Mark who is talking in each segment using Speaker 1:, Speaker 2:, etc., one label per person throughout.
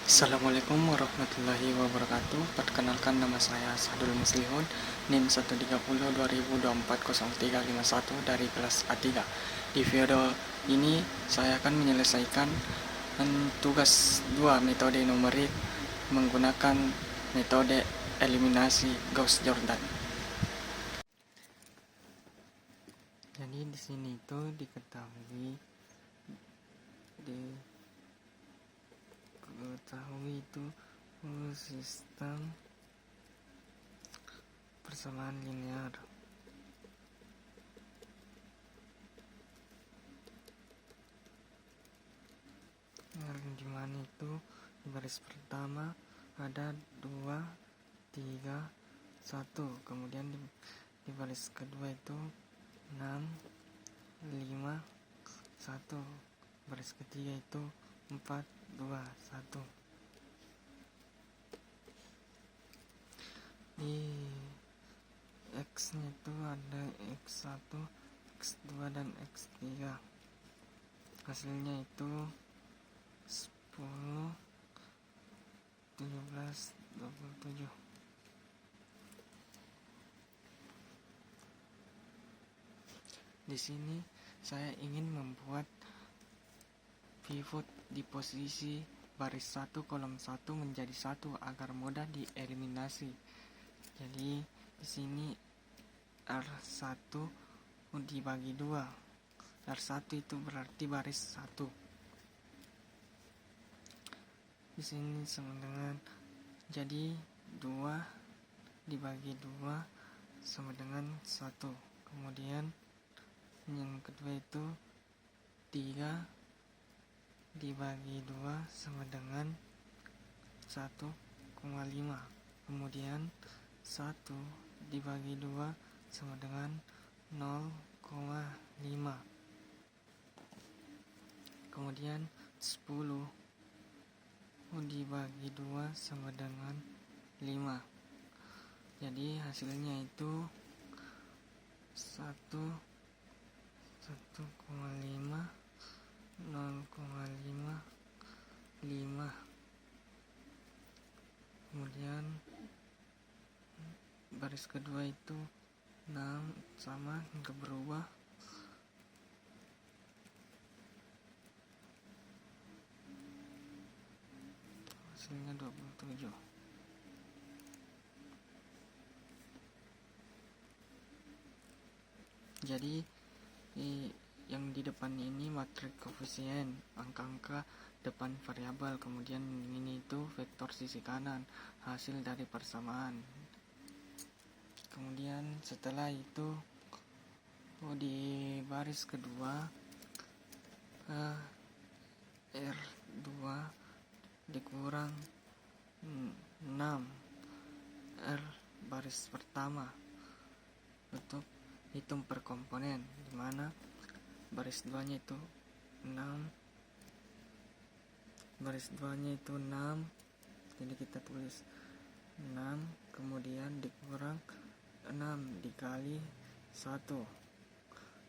Speaker 1: Assalamualaikum warahmatullahi wabarakatuh. Perkenalkan, nama saya Sadul Muslihun, NIM 130 2024 0351 dari kelas A3. Di video ini saya akan menyelesaikan tugas 2 metode numerik menggunakan metode eliminasi Gauss-Jordan. Jadi di sini itu diketahui itu sistem persamaan linear. Di mana itu di baris pertama ada 2, 3, 1, kemudian di baris kedua itu 6, 5, 1, baris ketiga itu 4, 2, 1. Di X nya itu ada X1, X2, dan X3. Hasilnya itu 10, 17, 27. Di sini saya ingin membuat pivot di posisi baris 1 kolom 1 menjadi 1 agar mudah dieliminasi. Jadi di sini R1 dibagi 2. R1 itu berarti baris 1. Di sini sama dengan, jadi 2 dibagi 2 sama dengan 1. Kemudian yang kedua itu 3 dibagi 2 sama dengan 1,5. Kemudian 1 dibagi 2 sama dengan 0,5. Kemudian 10 dibagi 2 sama dengan 5. Jadi hasilnya itu 1,5, 0,5, 5. Kemudian baris kedua itu 6 sama, nggak berubah. Hasilnya 27. Jadi yang di depan ini matriks koefisien, angka-angka depan variabel, kemudian ini itu vektor sisi kanan, hasil dari persamaan. Kemudian setelah itu di baris kedua R2 dikurang 6 R baris pertama untuk hitung per komponen, dimana baris 2 nya itu 6, baris 2 nya itu 6, jadi kita tulis 6, kemudian dikurang 6 dikali 1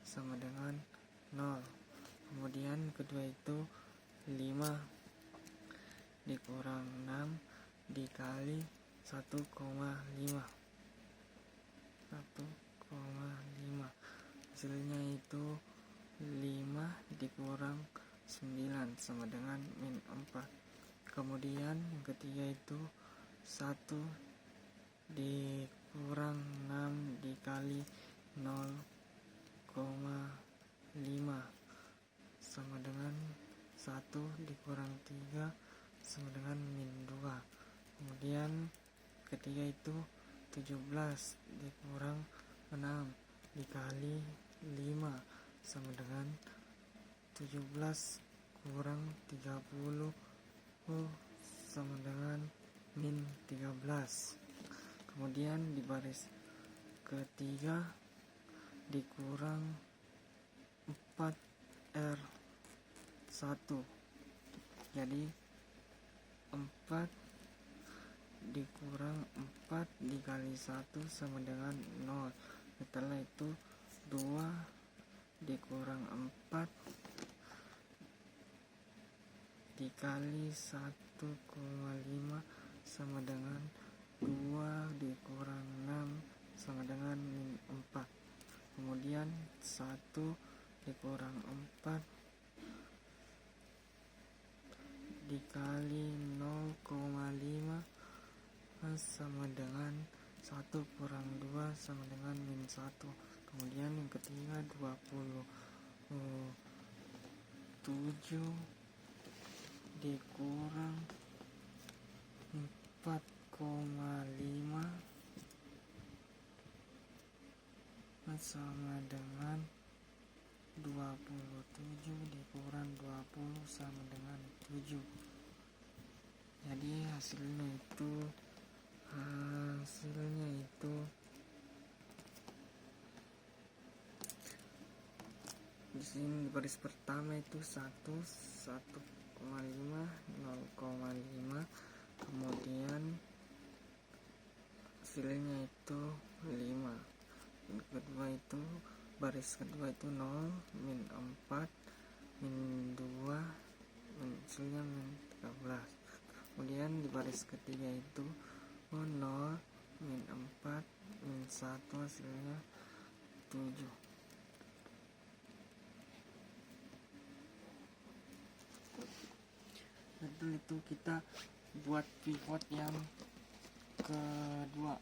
Speaker 1: sama dengan 0. Kemudian kedua itu 5 dikurang 6 dikali 1,5. Hasilnya itu 5 dikurang 9 sama dengan min 4. Kemudian yang ketiga itu 1 dikurang 6 dikali 0,5 sama dengan 1 dikurang 3 sama dengan min 2. Kemudian ketiga itu 17 dikurang 6 dikali 5 sama dengan 17 kurang 30 sama dengan min 13. Kemudian di baris ketiga dikurang 4R1. Jadi 4 dikurang 4 dikali 1 sama dengan 0. Setelah itu 2 dikurang 4 dikali 1 1,5 sama dengan 2 dikurang 6 sama dengan min 4. Kemudian 1 dikurang 4 dikali 0,5 sama dengan 1 kurang 2 sama dengan min 1. Kemudian yang ketiga 27 dikurang 4,5 sama dengan 27 dikurang 20 sama dengan 7. Jadi hasilnya itu di sini baris pertama itu 1,5, 0,5, kemudian hasilnya itu 5. Kedua itu baris kedua itu 0, min 4, min 2, hasilnya min 13. Kemudian di baris ketiga itu 0, min 4, min 1, hasilnya 7. Setelah itu kita buat pivot yang kedua.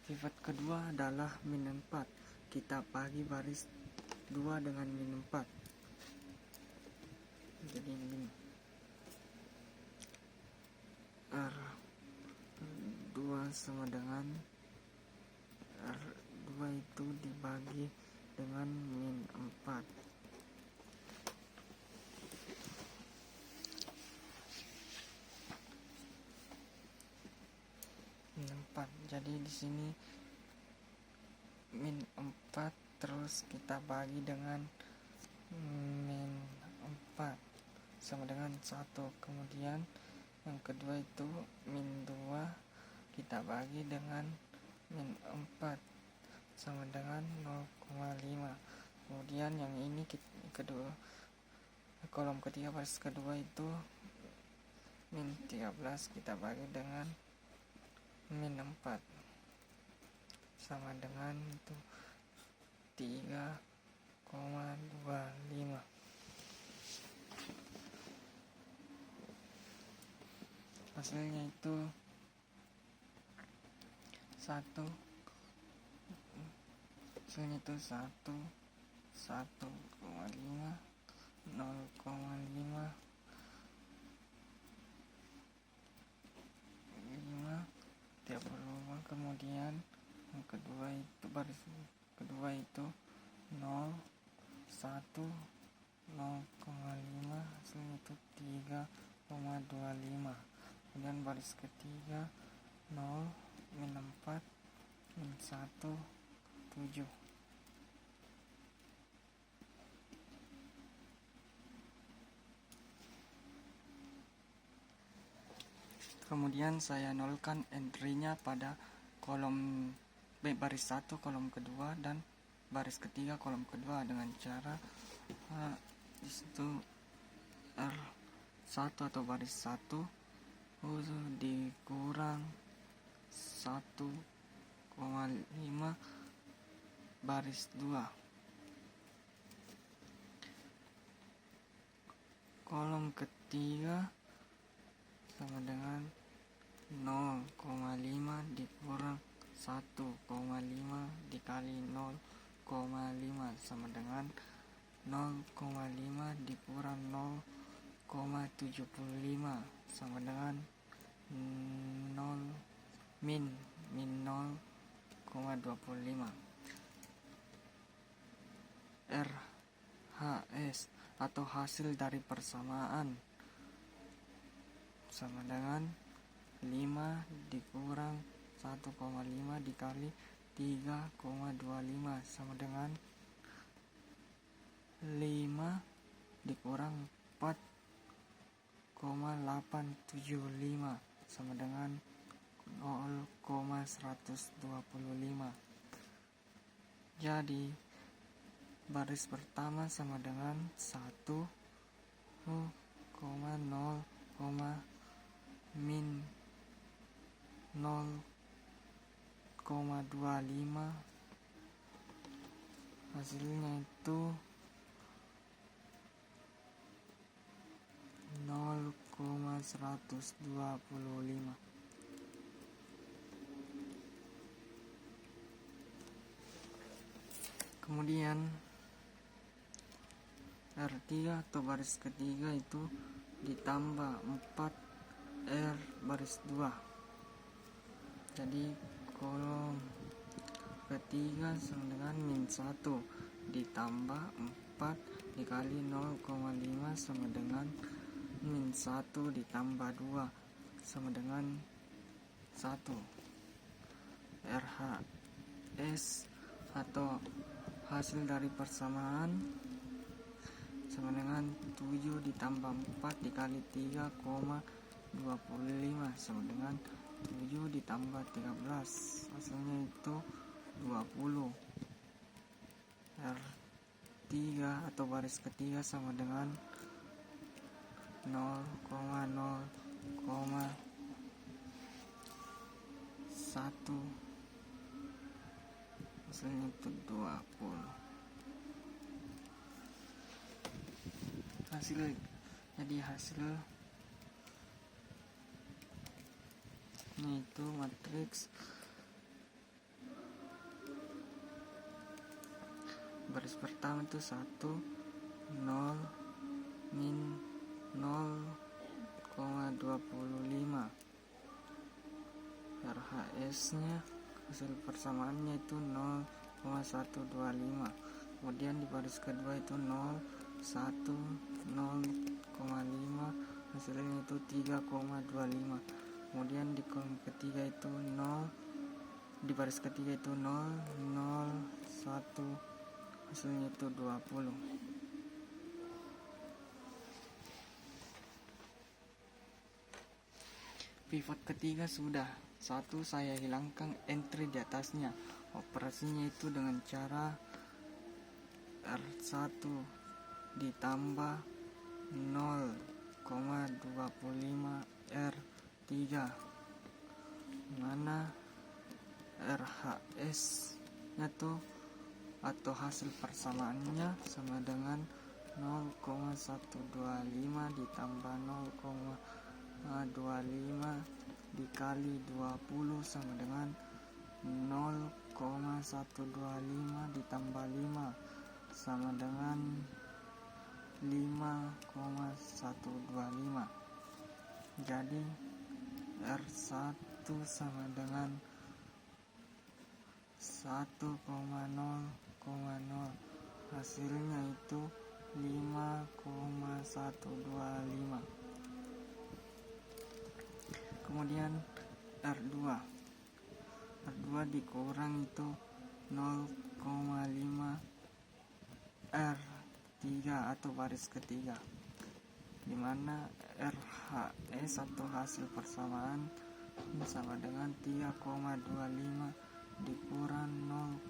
Speaker 1: Pivot kedua adalah min 4. Kita bagi baris 2 dengan min 4. Jadi min R2 sama dengan R2 itu dibagi dengan min 4. Min 4. Jadi di sini min 4 terus kita bagi dengan min 4 sama dengan 1. Kemudian yang kedua itu min 2 kita bagi dengan min 4 sama dengan 0,5. Kemudian yang ini kedua kolom ketiga baris kedua itu min 13 kita bagi dengan min 4 sama dengan itu 3,25. Hasilnya itu 1,5, 0,5, 35. Kemudian yang kedua itu baris kedua itu 0, 1, 0,5, hasilnya itu 3,25. Kemudian baris ketiga 0, min 4, min 1, 7. Kemudian saya nolkan entry-nya pada kolom baris 1 kolom kedua dan baris ketiga kolom kedua dengan cara disitu R1 atau baris 1 dikurang 1,5 baris 2. Kolom ketiga sama dengan 0,5 dikurang 1,5 dikali 0,5 sama dengan 0,5 dikurang 0,75 sama dengan min 0,25. RHS atau hasil dari persamaan sama dengan 5 dikurang 1,5 dikali 3,25 sama dengan 5 dikurang 4,875 sama dengan 0,125. Jadi baris pertama sama dengan 1,0 0,25, hasilnya itu 0,125. Kemudian R3 atau baris ketiga itu ditambah 4 R baris 2. Jadi kolom ketiga sama dengan min 1 ditambah 4 dikali 0,5 sama dengan min 1 ditambah 2 sama dengan 1. RHS atau hasil dari persamaan sama dengan 7 ditambah 4 dikali 3,25 sama dengan 7 ditambah 13, hasilnya itu 20. R3 atau baris ketiga sama dengan 0,0,1, hasilnya itu 20. Hasil ini itu matriks baris pertama itu 1 0 min 0,25. RHS nya hasil persamaannya itu 0,125. kemudian di baris kedua itu 0,5, hasilnya itu 3,25. kemudian di kolom ketiga itu 0, di baris ketiga itu 0, 0, 1, hasilnya itu 20. Pivot ketiga sudah. 1. Saya hilangkan entry di atasnya. Operasinya itu dengan cara R1 ditambah 0,25 R3, mana RHS nya tuh atau hasil persamaannya sama dengan 0,125 ditambah 0,25 dikali 20 sama dengan 0,125 ditambah 5 sama dengan 5,125. Jadi R1 sama dengan 1,0,0, hasilnya itu 5,125. kemudian R2 dikurang itu 0,5 R3 atau baris ketiga, dimana RHS atau hasil persamaan sama dengan 3,25 dikurang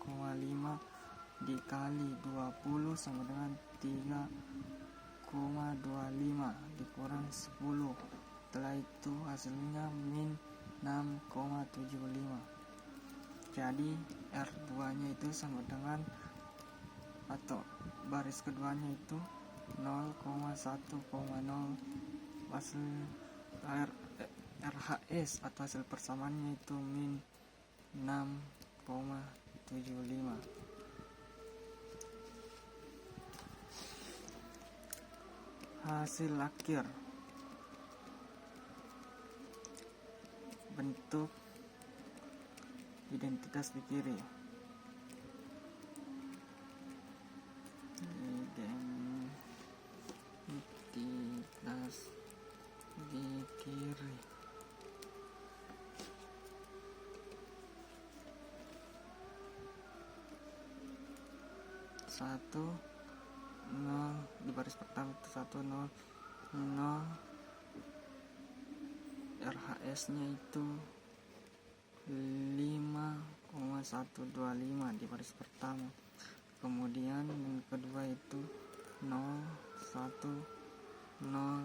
Speaker 1: 0,5 dikali 20 sama dengan 3,25 dikurang 10. Setelah itu hasilnya min 6,75. Jadi R2 nya itu sama dengan atau baris keduanya itu 0,1,0, hasil RHS atau hasil persamaannya itu min 6,75. Hasil akhir bentuk identitas di kiri, identitas di kiri. Satu 0 di baris pertama itu 1 0 0, RHS nya itu 5,125 di baris pertama. Kemudian yang kedua itu 0 1 0,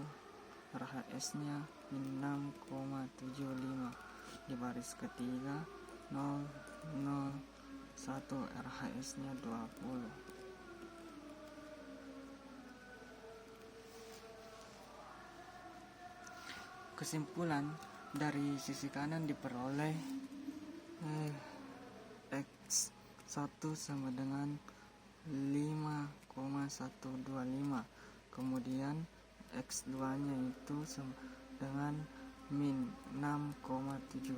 Speaker 1: RHS nya 6,75 di baris ketiga 0 01 RHS-nya 20. Kesimpulan dari sisi kanan diperoleh X1 sama dengan 5,125. Kemudian X2 nya itu sama dengan min 6,75.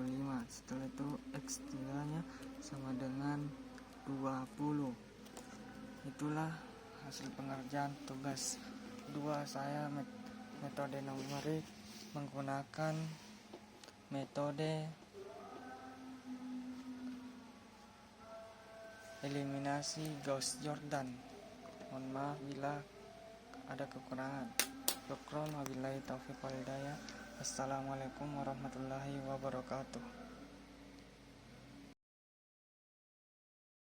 Speaker 1: Setelah itu X3 nya sama dengan 20. Itulah hasil pengerjaan tugas 2 saya metode numerik menggunakan metode eliminasi Gauss-Jordan. Mohon maaf bila ada kekurangan. Syukron wabillahi taufiq wal hidayah. Assalamualaikum warahmatullahi wabarakatuh.